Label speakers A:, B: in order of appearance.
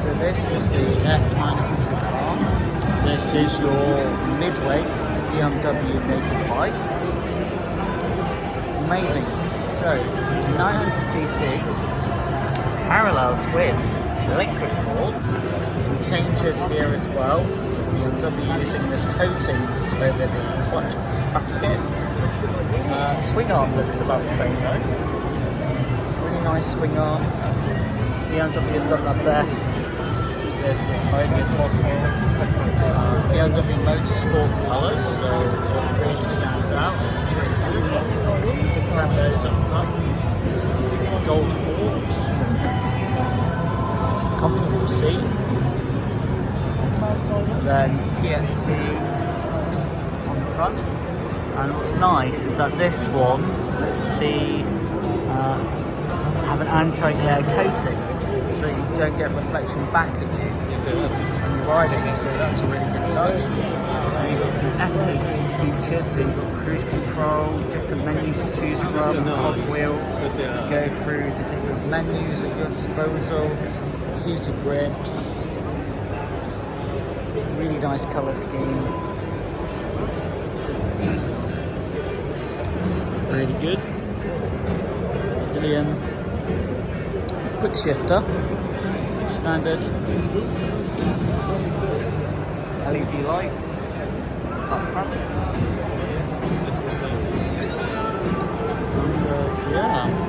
A: So this is the F900R. This is your midweight BMW naked bike. It's amazing. So 900cc parallel twin liquid cooled. Some changes here as well. BMW using this coating over the clutch basket. Swing arm looks about the same though. Really nice swing arm. BMW have done their best to keep this as tidy as possible. BMW Motorsport colours, so it really stands out. It's really good. Grab those up front. Gold forks. Comfortable seat. Then TFT on the front. And what's nice is that this one looks to be have an anti-glare coating, so you don't get reflection back at you when you're riding. So that's a really good touch. And you've got some epic features. So you've got cruise control, different menus to choose from, cogwheel to go through the different menus at your disposal, heated grips. Really nice colour scheme. Really good. Pavilion. Quick shifter. Standard. LED lights. Up front. And yeah.